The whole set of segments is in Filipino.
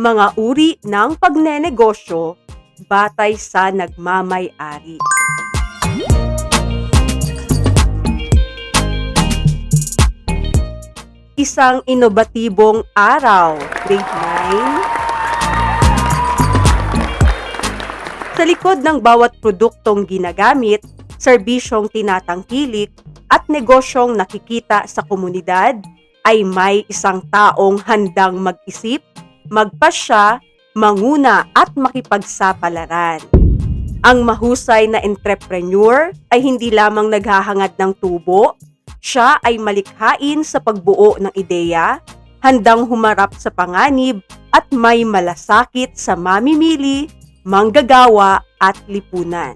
Mga uri ng pagnenegosyo batay sa nagmamay-ari. Isang inobatibong araw, grade 9. Sa likod ng bawat produktong ginagamit, serbisyong tinatangkilik at negosyong nakikita sa komunidad ay may isang taong handang mag-isip, magpasya, manguna at makipagsapalaran. Ang mahusay na entrepreneur ay hindi lamang naghahangad ng tubo, siya ay malikhain sa pagbuo ng ideya, handang humarap sa panganib at may malasakit sa mamimili, manggagawa at lipunan.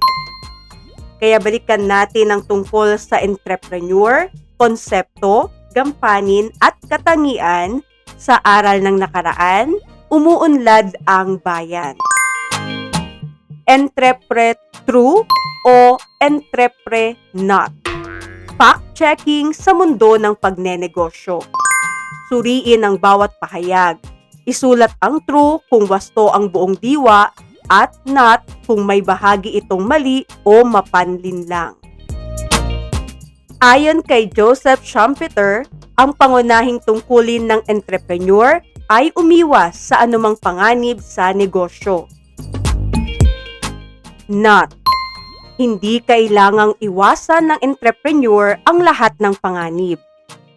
Kaya balikan natin ang tungkol sa entrepreneur, konsepto, gampanin at katangian sa aral ng nakaraan, umuunlad ang bayan. Entrepre true o entrepre not. Fact-checking sa mundo ng pagnenegosyo. Suriin ang bawat pahayag. Isulat ang true kung wasto ang buong diwa at not kung may bahagi itong mali o mapanlin lang. Ayon kay Joseph Schumpeter, ang pangunahing tungkulin ng entrepreneur ay umiwas sa anumang panganib sa negosyo. Not. Hindi kailangang iwasan ng entrepreneur ang lahat ng panganib.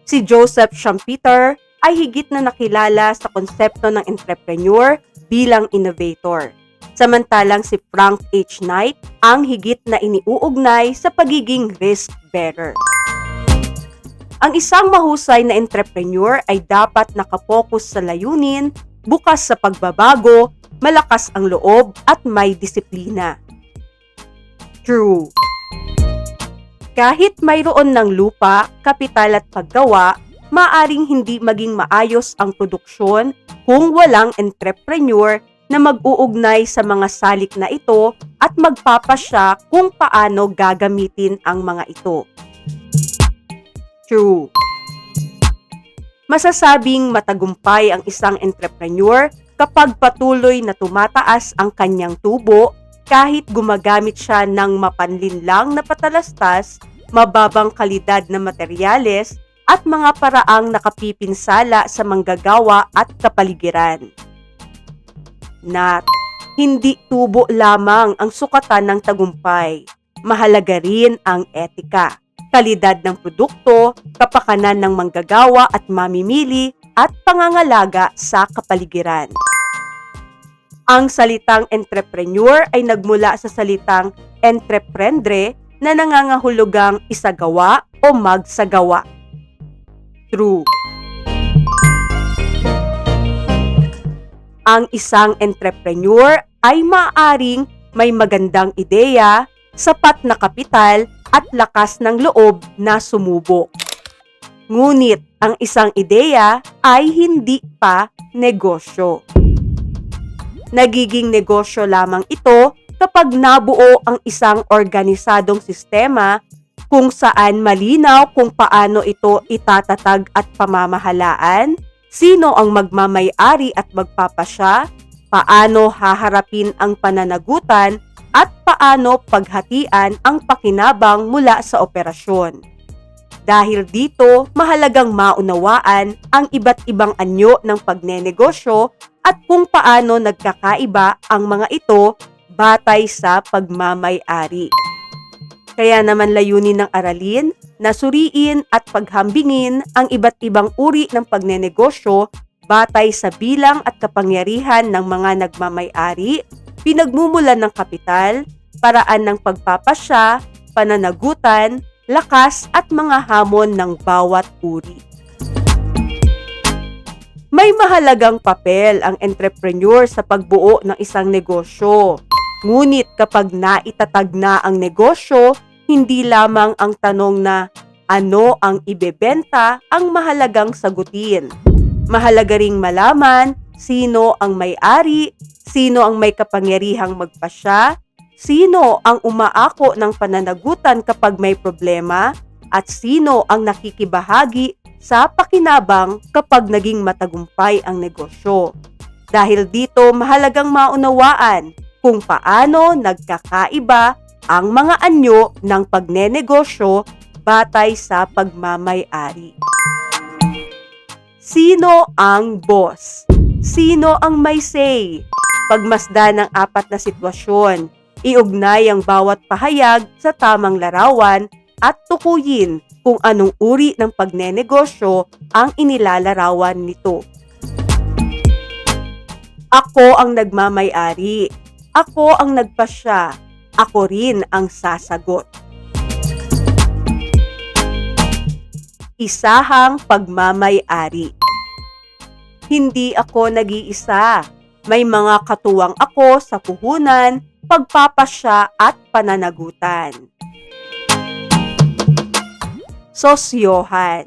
Si Joseph Schumpeter ay higit na nakilala sa konsepto ng entrepreneur bilang innovator. Samantalang si Frank H. Knight ang higit na iniuugnay sa pagiging risk-bearer. Ang isang mahusay na entrepreneur ay dapat nakapokus sa layunin, bukas sa pagbabago, malakas ang loob at may disiplina. True. Kahit mayroon ng lupa, kapital at paggawa, maaring hindi maging maayos ang produksyon kung walang entrepreneur na mag-uugnay sa mga salik na ito at magpapasya kung paano gagamitin ang mga ito. True. Masasabing matagumpay ang isang entrepreneur kapag patuloy na tumataas ang kanyang tubo kahit gumagamit siya ng mapanlinlang na patalastas, mababang kalidad na materyales at mga paraang nakapipinsala sa manggagawa at kapaligiran. Not. Hindi tubo lamang ang sukatan ng tagumpay. Mahalaga rin ang etika, kalidad ng produkto, kapakanan ng manggagawa at mamimili, at pangangalaga sa kapaligiran. Ang salitang entrepreneur ay nagmula sa salitang entreprendre na nangangahulugang isagawa o magsagawa. True. Ang isang entrepreneur ay maaaring may magandang ideya, sapat na kapital at lakas ng loob na sumubok. Ngunit ang isang ideya ay hindi pa negosyo. Nagiging negosyo lamang ito kapag nabuo ang isang organisadong sistema kung saan malinaw kung paano ito itatatag at pamamahalaan, sino ang magmamay-ari at magpapasya, paano haharapin ang pananagutan, at paano paghatian ang pakinabang mula sa operasyon. Dahil dito, mahalagang maunawaan ang iba't ibang anyo ng pagnenegosyo at kung paano nagkakaiba ang mga ito batay sa pagmamay-ari. Kaya naman layunin ng aralin na suriin at paghambingin ang iba't ibang uri ng pagnenegosyo batay sa bilang at kapangyarihan ng mga nagmamay-ari, pinagmumulan ng kapital, paraan ng pagpapasya, pananagutan, lakas at mga hamon ng bawat uri. May mahalagang papel ang entrepreneur sa pagbuo ng isang negosyo. Ngunit kapag naitatag na ang negosyo, hindi lamang ang tanong na ano ang ibebenta ang mahalagang sagutin. Mahalaga ring malaman sino ang may-ari, sino ang may kapangyarihang magpasya, sino ang umaako ng pananagutan kapag may problema, at sino ang nakikibahagi sa pakinabang kapag naging matagumpay ang negosyo. Dahil dito mahalagang maunawaan kung paano nagkakaiba ang mga anyo ng pagnenegosyo batay sa pagmamay-ari. Sino ang boss? Sino ang may say? Pagmasdan ng 4 na sitwasyon, iugnay ang bawat pahayag sa tamang larawan at tukuyin kung anong uri ng pagnenegosyo ang inilalarawan nito. Ako ang nagmamay-ari. Ako ang nagpasya. Ako rin ang sasagot. Isahang pagmamay-ari. Hindi ako nag-iisa. May mga katuwang ako sa puhunan, pagpapasya at pananagutan. Sosyohan.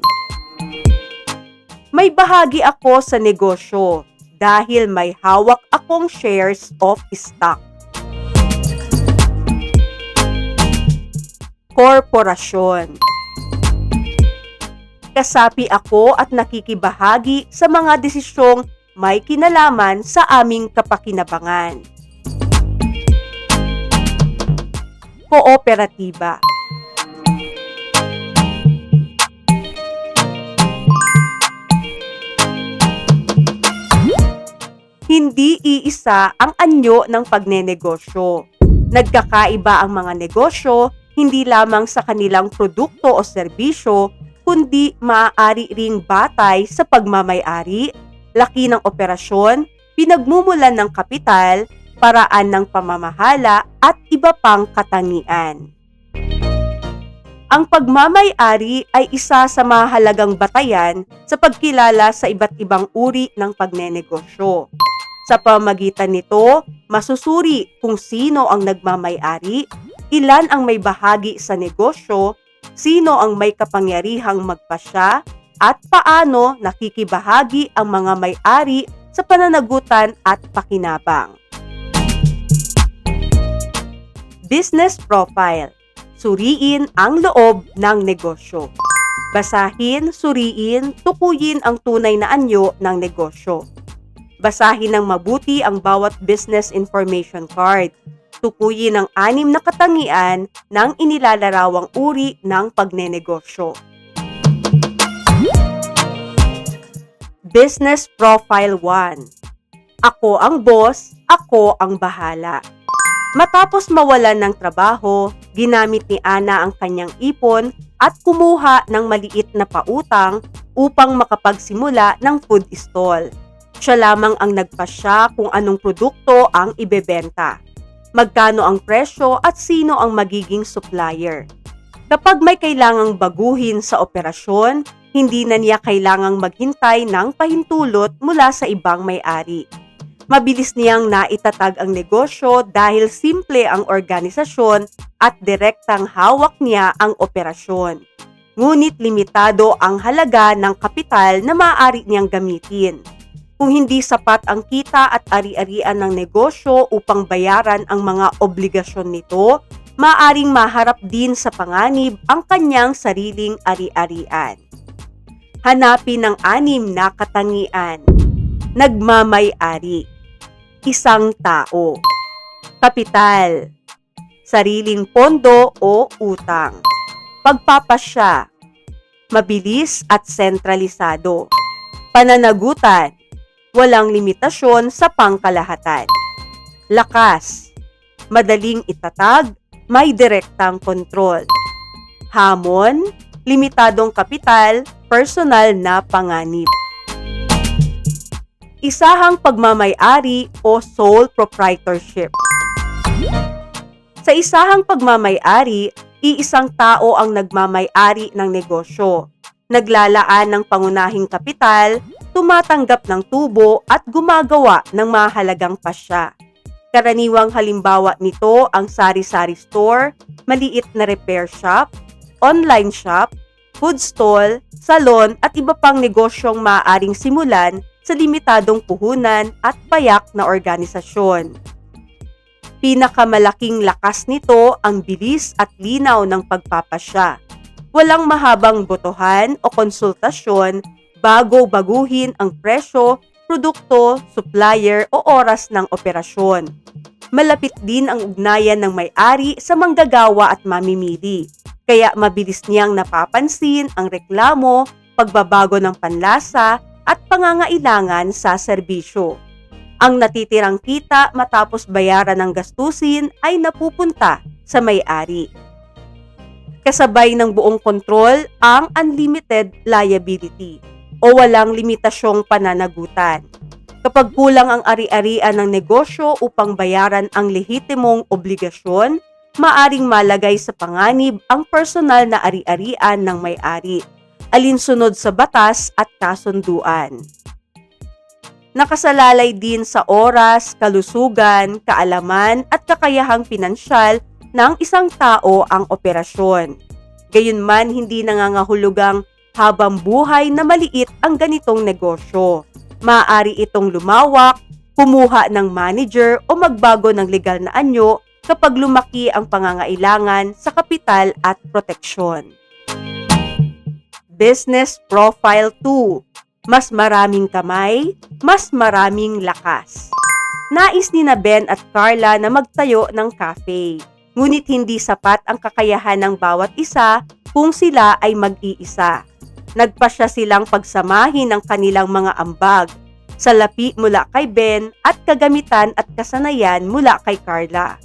May bahagi ako sa negosyo dahil may hawak akong shares of stock. Korporasyon. Kasapi ako at nakikibahagi sa mga desisyong may kinalaman sa aming kapakinabangan. Kooperatiba. Hindi iisa ang anyo ng pagnenegosyo. Nagkakaiba ang mga negosyo hindi lamang sa kanilang produkto o serbisyo, kundi maaari ring batay sa pagmamay-ari, laki ng operasyon, pinagmumulan ng kapital, paraan ng pamamahala at iba pang katangian. Ang pagmamay-ari ay isa sa mahalagang batayan sa pagkilala sa iba't ibang uri ng pagnenegosyo. Sa pamamagitan nito, masusuri kung sino ang nagmamay-ari, ilan ang may bahagi sa negosyo, sino ang may kapangyarihang magpasya, at paano nakikibahagi ang mga may-ari sa pananagutan at pakinabang. Business profile. Suriin ang loob ng negosyo. Basahin, suriin, tukuyin ang tunay na anyo ng negosyo. Basahin ng mabuti ang bawat business information card. Tukuyin ang 6 na katangian ng inilalarawang uri ng pagnenegosyo. Business Profile 1. Ako ang boss, ako ang bahala. Matapos mawalan ng trabaho, ginamit ni Ana ang kanyang ipon at kumuha ng maliit na pautang upang makapagsimula ng food stall. Siya lamang ang nagpasya kung anong produkto ang ibebenta, magkano ang presyo at sino ang magiging supplier. Kapag may kailangang baguhin sa operasyon, hindi na niya kailangang maghintay ng pahintulot mula sa ibang may-ari. Mabilis niyang naitatag ang negosyo dahil simple ang organisasyon at direktang hawak niya ang operasyon. Ngunit limitado ang halaga ng kapital na maaari niyang gamitin. Kung hindi sapat ang kita at ari-arian ng negosyo upang bayaran ang mga obligasyon nito, maaaring maharap din sa panganib ang kanyang sariling ari-arian. Hanapin ang 6 na katangian. Nagmamay-ari. Isang tao. Kapital. Sariling pondo o utang. Pagpapasya. Mabilis at sentralisado. Pananagutan. Walang limitasyon sa pangkalahatan. Lakas. Madaling itatag, may direktang kontrol. Hamon, limitadong kapital, personal na panganib. Isahang pagmamay-ari o sole proprietorship. Sa isahang pagmamay-ari, iisang tao ang nagmamay-ari ng negosyo. Naglalaan ng pangunahing kapital, tumatanggap ng tubo at gumagawa ng mahalagang pasya. Karaniwang halimbawa nito ang sari-sari store, maliit na repair shop, online shop, food stall, salon at iba pang negosyong maaaring simulan sa limitadong puhunan at payak na organisasyon. Pinakamalaking lakas nito ang bilis at linaw ng pagpapasya. Walang mahabang botohan o konsultasyon bago baguhin ang presyo produkto, supplier o oras ng operasyon. Malapit din ang ugnayan ng may-ari sa manggagawa at mamimili, kaya mabilis niyang napapansin ang reklamo, pagbabago ng panlasa at pangangailangan sa serbisyo. Ang natitirang kita matapos bayaran ng gastusin ay napupunta sa may-ari. Kasabay ng buong kontrol ang unlimited liability o walang limitasyong pananagutan. Kapag kulang ang ari-arian ng negosyo upang bayaran ang lehitimong obligasyon, maaring malagay sa panganib ang personal na ari-arian ng may-ari, alinsunod sa batas at kasunduan. Nakasalalay din sa oras, kalusugan, kaalaman at kakayahang pinansyal ng isang tao ang operasyon. Gayunman, hindi nangangahulugang habang buhay na maliit ang ganitong negosyo. Maaari itong lumawak, kumuha ng manager o magbago ng legal na anyo kapag lumaki ang pangangailangan sa kapital at proteksyon. Business Profile 2. Mas maraming kamay, mas maraming lakas. Nais ni Ben at Carla na magtayo ng cafe. Ngunit hindi sapat ang kakayahan ng bawat isa kung sila ay mag-iisa. Nagpasya silang pagsamahin ang kanilang mga ambag, salapi mula kay Ben at kagamitan at kasanayan mula kay Carla.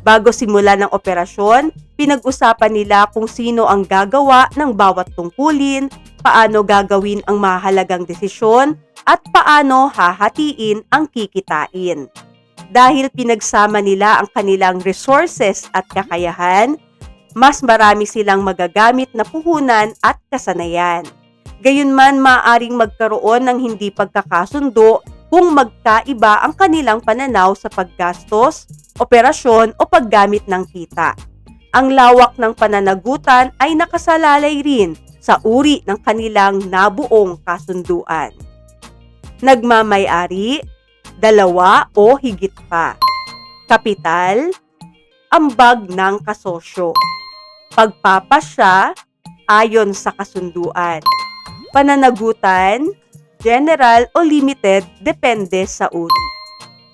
Bago simula ng operasyon, pinag-usapan nila kung sino ang gagawa ng bawat tungkulin, paano gagawin ang mahalagang desisyon, at paano hahatiin ang kikitain. Dahil pinagsama nila ang kanilang resources at kakayahan, mas marami silang magagamit na puhunan at kasanayan. Gayunman, maaaring magkaroon ng hindi pagkakasundo kung magkaiba ang kanilang pananaw sa paggastos, operasyon o paggamit ng kita. Ang lawak ng pananagutan ay nakasalalay rin sa uri ng kanilang nabuong kasunduan. Nagmamay-ari, dalawa o higit pa. Kapital, ambag ng kasosyo. Pagpapasya, ayon sa kasunduan. Pananagutan, general o limited, depende sa uri.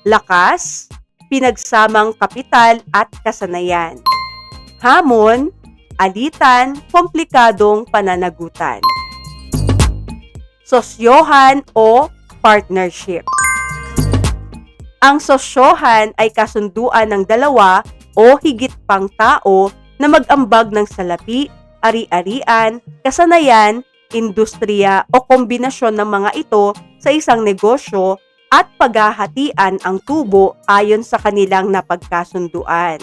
Lakas, pinagsamang kapital at kasanayan. Hamon, alitan, komplikadong pananagutan. Sosyohan o partnership. Ang sosyohan ay kasunduan ng dalawa o higit pang tao na mag-ambag ng salapi, ari-arian, kasanayan, industriya o kombinasyon ng mga ito sa isang negosyo at paghahatian ang tubo ayon sa kanilang napagkasunduan.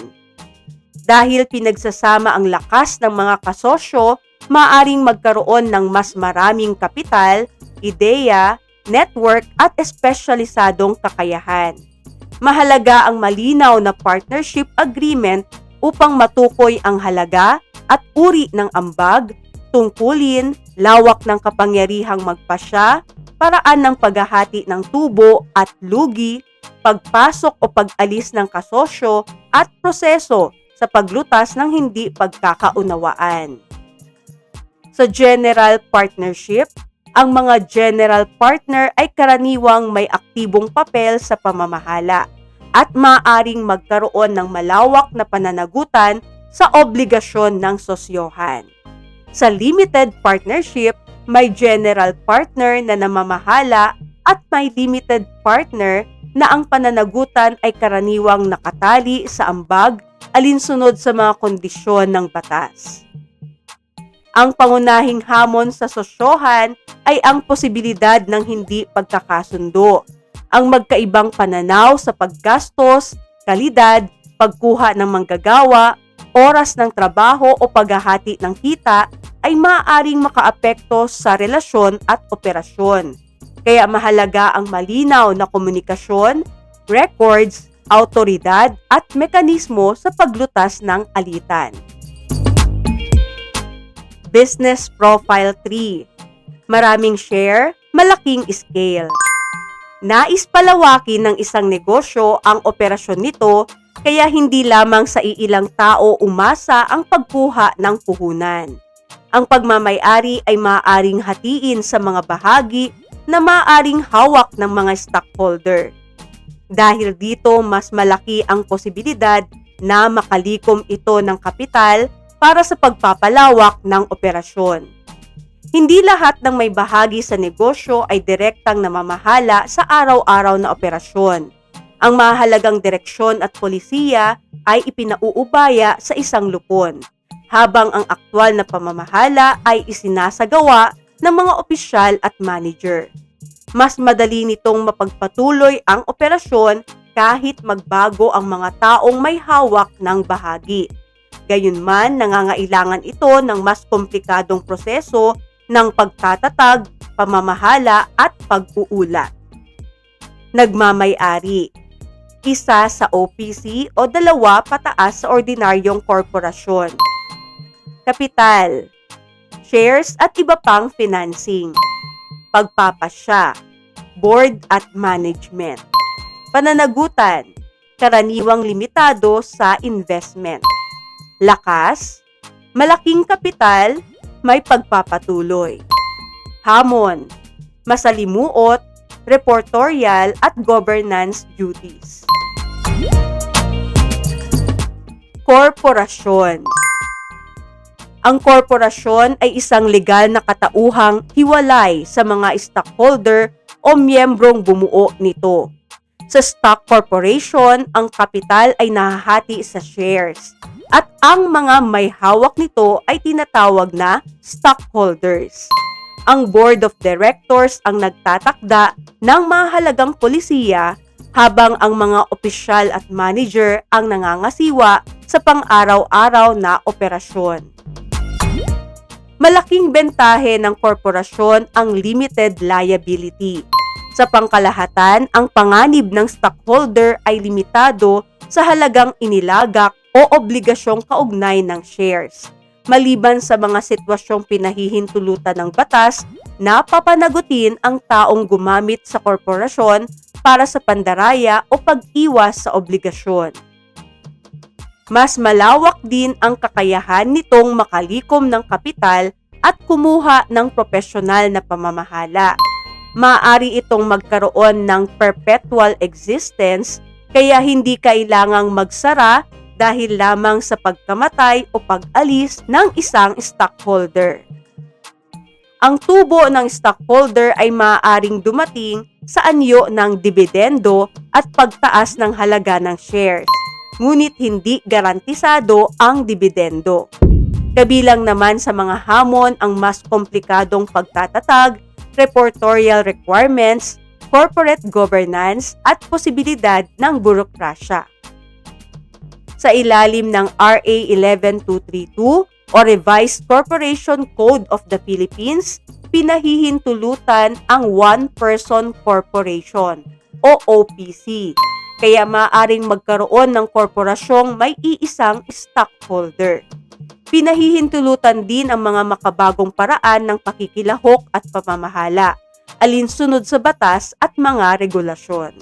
Dahil pinagsasama ang lakas ng mga kasosyo, maaring magkaroon ng mas maraming kapital, ideya, network at espesyalisadong kakayahan. Mahalaga ang malinaw na partnership agreement upang matukoy ang halaga at uri ng ambag, tungkulin, lawak ng kapangyarihang magpasya, paraan ng paghahati ng tubo at lugi, pagpasok o pag-alis ng kasosyo at proseso sa paglutas ng hindi pagkakaunawaan. Sa general partnership, ang mga general partner ay karaniwang may aktibong papel sa pamamahala at maaaring magkaroon ng malawak na pananagutan sa obligasyon ng sosyohan. Sa limited partnership, may general partner na namamahala at may limited partner na ang pananagutan ay karaniwang nakatali sa ambag alinsunod sa mga kondisyon ng batas. Ang pangunahing hamon sa sosyohan ay ang posibilidad ng hindi pagkakasundo, ang magkaibang pananaw sa paggastos, kalidad, pagkuha ng manggagawa, oras ng trabaho o paghahati ng kita ay maaaring makaapekto sa relasyon at operasyon. Kaya mahalaga ang malinaw na komunikasyon, records, awtoridad at mekanismo sa paglutas ng alitan. Business Profile 3. Maraming share, malaking scale. Nais palawakin ng isang negosyo ang operasyon nito kaya hindi lamang sa iilang tao umasa ang pagkuha ng puhunan. Ang pagmamay-ari ay maaaring hatiin sa mga bahagi na maaaring hawak ng mga stockholder. Dahil dito, mas malaki ang posibilidad na makalikom ito ng kapital para sa pagpapalawak ng operasyon. Hindi lahat ng may bahagi sa negosyo ay direktang namamahala sa araw-araw na operasyon. Ang mahalagang direksyon at polisiya ay ipinauubaya sa isang lupon, habang ang aktwal na pamamahala ay isinasagawa ng mga opisyal at manager. Mas madali nitong mapagpatuloy ang operasyon kahit magbago ang mga taong may hawak ng bahagi. Gayunman, nangangailangan ito ng mas komplikadong proseso ng pagtatatag, pamamahala at pag-uulat. Nagmamay-ari. Isa sa OPC o dalawa pataas sa ordinaryong korporasyon. Kapital, shares at iba pang financing. Pagpapasya, board at management. Pananagutan, karaniwang limitado sa investment. Lakas, malaking kapital, may pagpapatuloy. Hamon, masalimuot, reportorial at governance duties. Korporasyon. Ang korporasyon ay isang legal na katauhang hiwalay sa mga stockholder o miyembrong bumuo nito. Sa stock corporation, ang kapital ay nahahati sa shares at ang mga may hawak nito ay tinatawag na stockholders. Ang board of directors ang nagtatakda ng mahalagang polisiya habang ang mga opisyal at manager ang nangangasiwa sa pang-araw-araw na operasyon. Malaking bentahe ng korporasyon ang limited liability. Sa pangkalahatan, ang panganib ng stockholder ay limitado sa halagang inilagak o obligasyong kaugnay ng shares, maliban sa mga sitwasyong pinahihintulutan ng batas na papanagutin ang taong gumamit sa korporasyon para sa pandaraya o pag-iwas sa obligasyon. Mas malawak din ang kakayahan nitong makalikom ng kapital at kumuha ng propesyonal na pamamahala. Maaari itong magkaroon ng perpetual existence kaya hindi kailangang magsara dahil lamang sa pagkamatay o pag-alis ng isang stockholder. Ang tubo ng stockholder ay maaaring dumating sa anyo ng dibidendo at pagtaas ng halaga ng shares, ngunit hindi garantisado ang dibidendo. Kabilang naman sa mga hamon ang mas komplikadong pagtatatag, reportorial requirements, corporate governance at posibilidad ng burokrasya. Sa ilalim ng RA 11232 o Revised Corporation Code of the Philippines, pinahihintulutan ang one-person corporation o OPC. Kaya maaaring magkaroon ng korporasyong may iisang stockholder. Pinahihintulutan din ang mga makabagong paraan ng pakikilahok at pamamahala, alinsunod sa batas at mga regulasyon.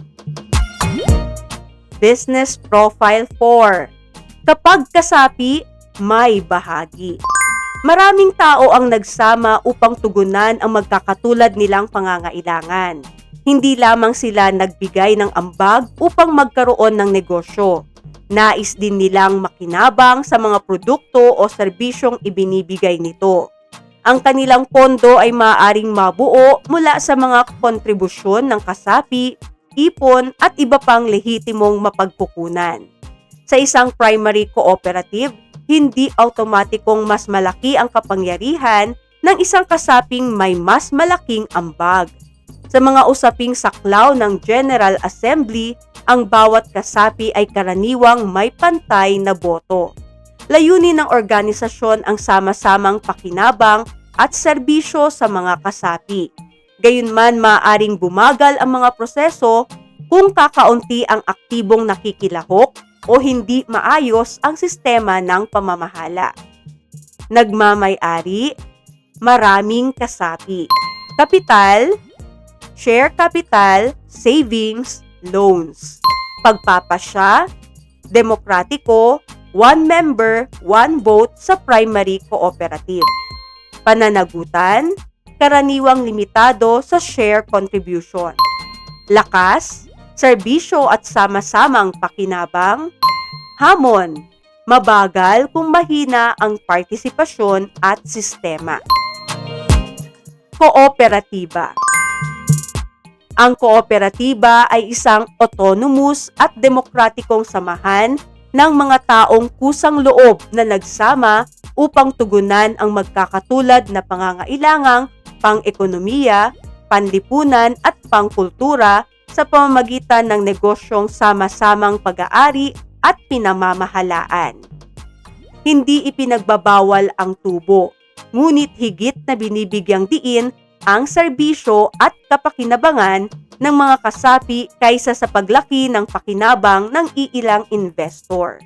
Business Profile 4. Kapag kasapi, may bahagi. Maraming tao ang nagsama upang tugunan ang magkakatulad nilang pangangailangan. Hindi lamang sila nagbigay ng ambag upang magkaroon ng negosyo. Nais din nilang makinabang sa mga produkto o serbisyong ibinibigay nito. Ang kanilang pondo ay maaaring mabuo mula sa mga kontribusyon ng kasapi, ipon at iba pang lehitimong mapagkukunan. Sa isang primary cooperative, hindi automatikong mas malaki ang kapangyarihan ng isang kasaping may mas malaking ambag. Sa mga usaping saklaw ng General Assembly, ang bawat kasapi ay karaniwang may pantay na boto. Layunin ng organisasyon ang sama-samang pakinabang at serbisyo sa mga kasapi. Gayunman, maaaring bumagal ang mga proseso kung kakaunti ang aktibong nakikilahok o hindi maayos ang sistema ng pamamahala. Nagmamay-ari, maraming kasapi. Kapital, share capital, savings, loans. Pagpapasya, demokratiko, one member, one vote sa primary cooperative. Pananagutan, karaniwang limitado sa share contribution. Lakas, serbisyo at sama-samang pakinabang. Hamon, mabagal kung mahina ang partisipasyon at sistema. Kooperatiba. Ang kooperatiba ay isang autonomous at demokratikong samahan ng mga taong kusang loob na nagsama upang tugunan ang magkakatulad na pangangailangang pang-ekonomiya, panlipunan at pangkultura sa pamamagitan ng negosyong sama-samang pag-aari at pinamamahalaan. Hindi ipinagbabawal ang tubo, ngunit higit na binibigyang diin ang serbisyo at kapakinabangan ng mga kasapi kaysa sa paglaki ng pakinabang ng iilang investor.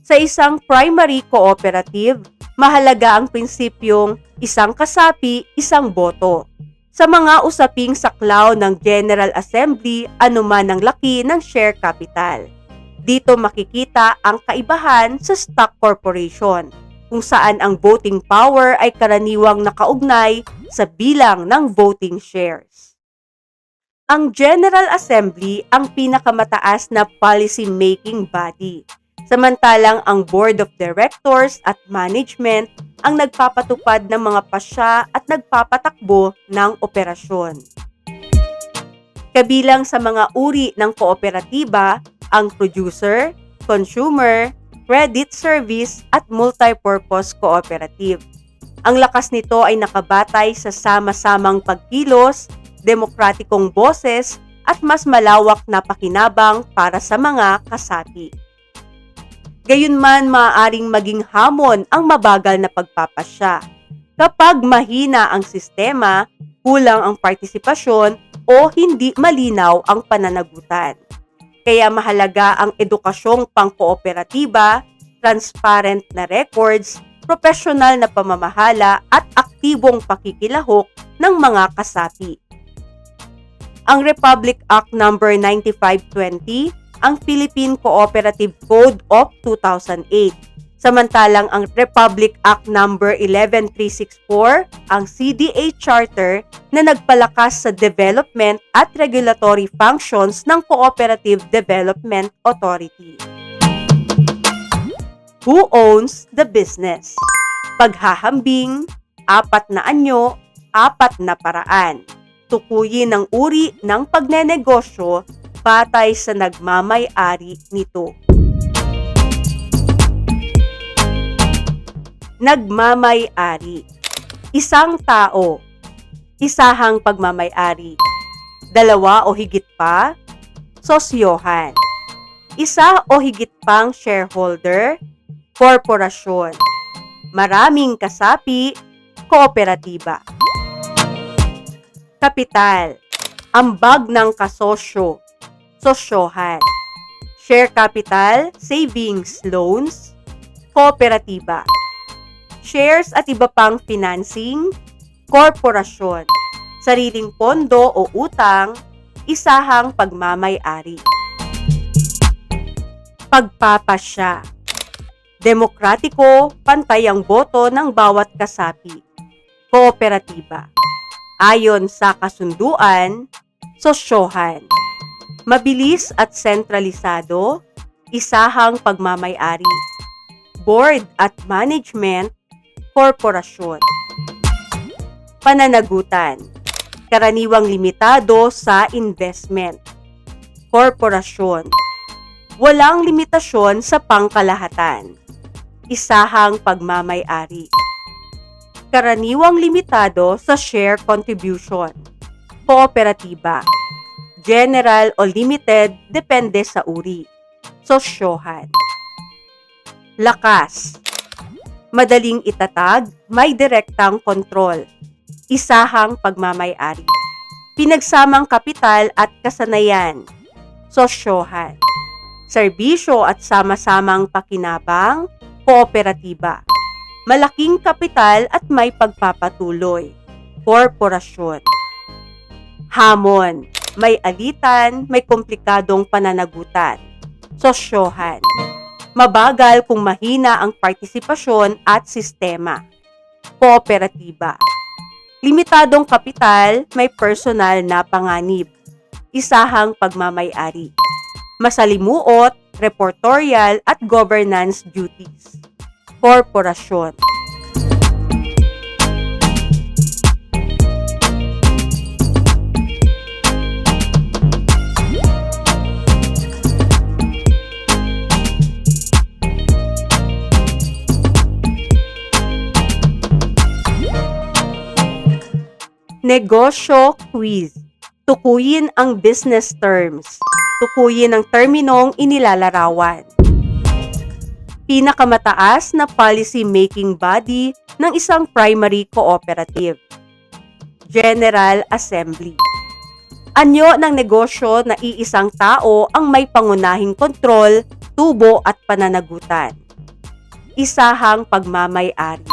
Sa isang primary cooperative, mahalaga ang prinsipyong isang kasapi, isang boto. Sa mga usaping saklaw ng General Assembly, anuman ang laki ng share capital. Dito makikita ang kaibahan sa stock corporation, kung saan ang voting power ay karaniwang nakaugnay sa bilang ng voting shares. Ang General Assembly ang pinakamataas na policy-making body, samantalang ang Board of Directors at Management ang nagpapatupad ng mga pasya at nagpapatakbo ng operasyon. Kabilang sa mga uri ng kooperatiba ang producer, consumer, credit service at multipurpose cooperative. Ang lakas nito ay nakabatay sa sama-samang pagkilos, demokratikong boses at mas malawak na pakinabang para sa mga kasapi. Gayunman, maaaring maging hamon ang mabagal na pagpapasya. Kapag mahina ang sistema, kulang ang partisipasyon o hindi malinaw ang pananagutan. Kaya mahalaga ang edukasyong pangkooperatiba, transparent na records, profesional na pamamahala at aktibong pakikilahok ng mga kasapi. Ang Republic Act No. 9520, ang Philippine Cooperative Code of 2008. Samantalang ang Republic Act No. 11364, ang CDA Charter na nagpalakas sa development at regulatory functions ng Cooperative Development Authority. Who owns the business? Paghahambing, 4 na anyo, 4 na paraan. Tukuyin ang uri ng pagnenegosyo batay sa nagmamay-ari nito. Nagmamay-ari. Isang tao. Isahang pagmamay-ari. 2 o higit pa. Sosyohan. Isa o higit pang shareholder. Korporasyon. Maraming kasapi. Kooperatiba. Kapital. Ambag ng kasosyo. Sosyohan. Share capital, savings, loans. Kooperatiba. Shares at iba pang financing, korporasyon, sariling pondo o utang, isahang pagmamay-ari. Pagpapasya. Demokratiko, pantay ang boto ng bawat kasapi. Kooperatiba. Ayon sa kasunduan, sosyohan. Mabilis at sentralisado, isahang pagmamay-ari. Board at management, korporasyon. Pananagutan. Karaniwang limitado sa investment. Korporasyon. Walang limitasyon sa pangkalahatan. Isahang pagmamay-ari. Karaniwang limitado sa share contribution. Kooperatiba. General o limited, depende sa uri. Sosyohan. Lakas. Madaling itatag, may direktang kontrol. Isahang pagmamay-ari. Pinagsamang kapital at kasanayan. Sosyohan. Serbisyo at sama-samang pakinabang. Kooperatiba. Malaking kapital at may pagpapatuloy. Korporasyon. Hamon. May alitan, may komplikadong pananagutan. Sosyohan. Mabagal kung mahina ang partisipasyon at sistema. Kooperatiba. Limitadong kapital, may personal na panganib. Isahang pagmamay-ari. Masalimuot, reportorial at governance duties. Korporasyon. Negosyo quiz. Tukuyin ang business terms. Tukuyin ang terminong inilalarawan. Pinakamataas na policy-making body ng isang primary cooperative. General Assembly. Anyo ng negosyo na iisang tao ang may pangunahing kontrol, tubo at pananagutan. Isahang pagmamay-ari.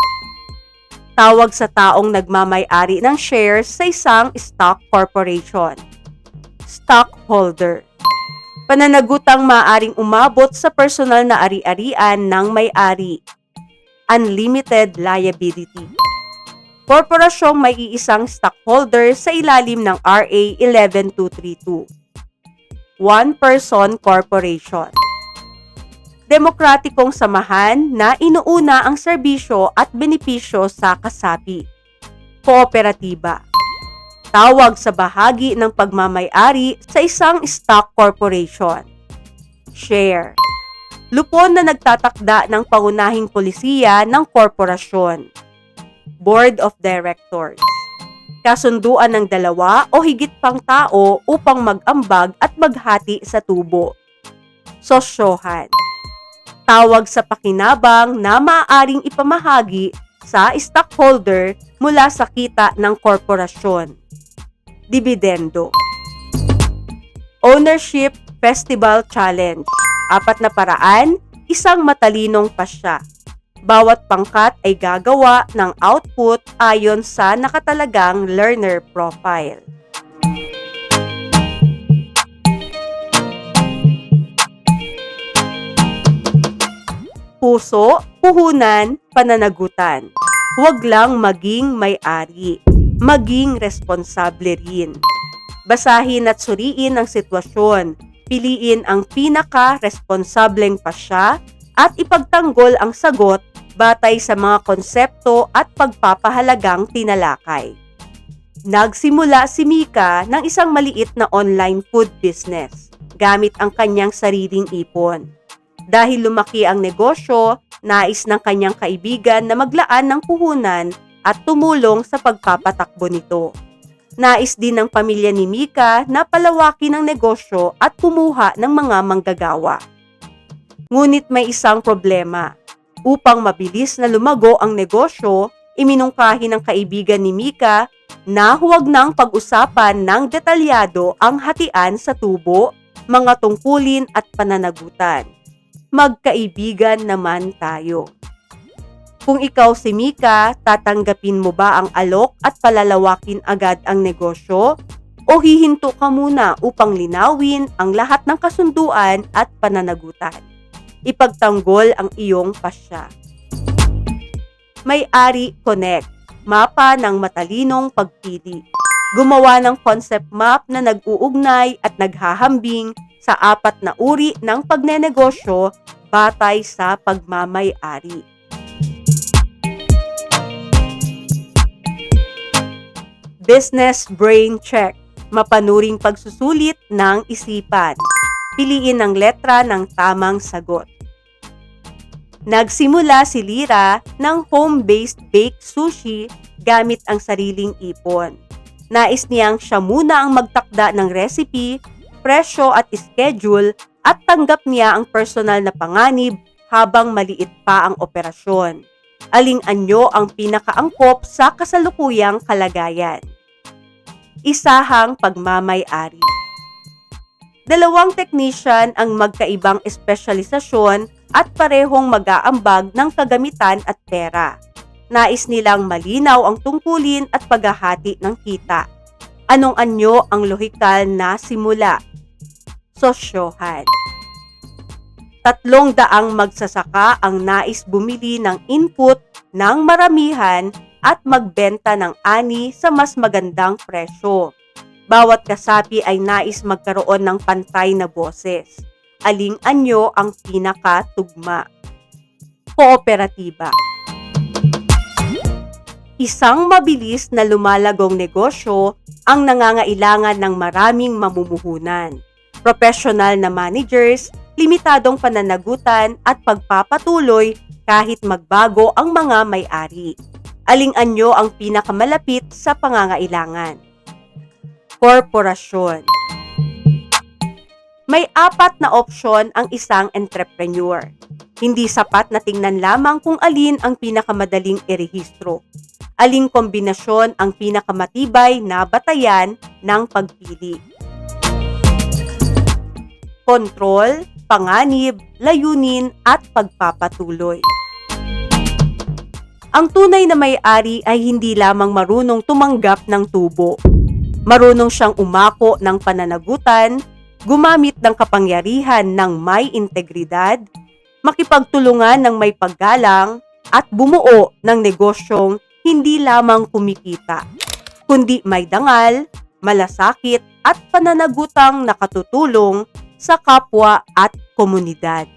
Tawag sa taong nagmamay-ari ng shares sa isang stock corporation. Stockholder. Pananagutang maaaring umabot sa personal na ari-arian ng may-ari. Unlimited liability. Korporasyong may iisang stockholder sa ilalim ng RA 11232. One-person corporation. Demokratikong samahan na inuuna ang serbisyo at benepisyo sa kasapi. Kooperatiba. Tawag sa bahagi ng pagmamay-ari sa isang stock corporation. Share. Lupon na nagtatakda ng pangunahing polisiya ng korporasyon. Board of Directors. Kasunduan ng dalawa o higit pang tao upang mag-ambag at maghati sa tubo. Sosyohan. Tawag sa pakinabang na maaaring ipamahagi sa stockholder mula sa kita ng korporasyon. Dividendo. Ownership Festival Challenge. 4 na paraan, isang matalinong pasya. Bawat pangkat ay gagawa ng output ayon sa nakatalagang learner profile. Puso, puhunan, pananagutan. Huwag lang maging may-ari, maging responsable rin. Basahin at suriin ang sitwasyon, piliin ang pinaka-responsableng pasya at ipagtanggol ang sagot batay sa mga konsepto at pagpapahalagang tinalakay. Nagsimula si Mika ng isang maliit na online food business gamit ang kanyang sariling ipon. Dahil lumaki ang negosyo, nais ng kanyang kaibigan na maglaan ng puhunan at tumulong sa pagpapatakbo nito. Nais din ng pamilya ni Mika na palawakin ang negosyo at kumuha ng mga manggagawa. Ngunit may isang problema. Upang mabilis na lumago ang negosyo, iminungkahi ng kaibigan ni Mika na huwag nang pag-usapan ng detalyado ang hatian sa tubo, mga tungkulin at pananagutan. Magkaibigan naman tayo. Kung ikaw si Mika, tatanggapin mo ba ang alok at palalawakin agad ang negosyo? O hihinto ka muna upang linawin ang lahat ng kasunduan at pananagutan? Ipagtanggol ang iyong pasya. May-ari Connect, mapa ng matalinong pagpili. Gumawa ng concept map na nag-uugnay at naghahambing sa 4 na uri ng pagnenegosyo batay sa pagmamay-ari. Business Brain Check, mapanuring pagsusulit ng isipan. Piliin ang letra ng tamang sagot. Nagsimula si Lyra ng home-based baked sushi gamit ang sariling ipon. Nais niyang siya muna ang magtakda ng recipe, presyo at schedule at tanggap niya ang personal na panganib habang maliit pa ang operasyon. Aling anyo ang pinakaangkop sa kasalukuyang kalagayan? Isahang pagmamay-ari. 2 technician ang magkaibang espesyalisasyon at parehong mag-aambag ng kagamitan at pera. Nais nilang malinaw ang tungkulin at paghahati ng kita. Anong anyo ang lohikal na simula? Sosyohan. 300 magsasaka ang nais bumili ng input ng maramihan at magbenta ng ani sa mas magandang presyo. Bawat kasapi ay nais magkaroon ng pantay na boses. Aling anyo ang pinakatugma? Kooperatiba. Isang mabilis na lumalagong negosyo ang nangangailangan ng maraming mamumuhunan, professional na managers, limitadong pananagutan at pagpapatuloy kahit magbago ang mga may-ari. Aling anyo ang pinakamalapit sa pangangailangan? Korporasyon. May 4 na opsyon ang isang entrepreneur. Hindi sapat na tingnan lamang kung alin ang pinakamadaling irehistro. Aling kombinasyon ang pinakamatibay na batayan ng pagpili. Kontrol, panganib, layunin at pagpapatuloy. Ang tunay na may-ari ay hindi lamang marunong tumanggap ng tubo. Marunong siyang umako ng pananagutan, gumamit ng kapangyarihan ng may integridad, makipagtulungan ng may paggalang, at bumuo ng negosyong hindi lamang kumikita, kundi may dangal, malasakit at pananagutang nakatutulong sa kapwa at komunidad.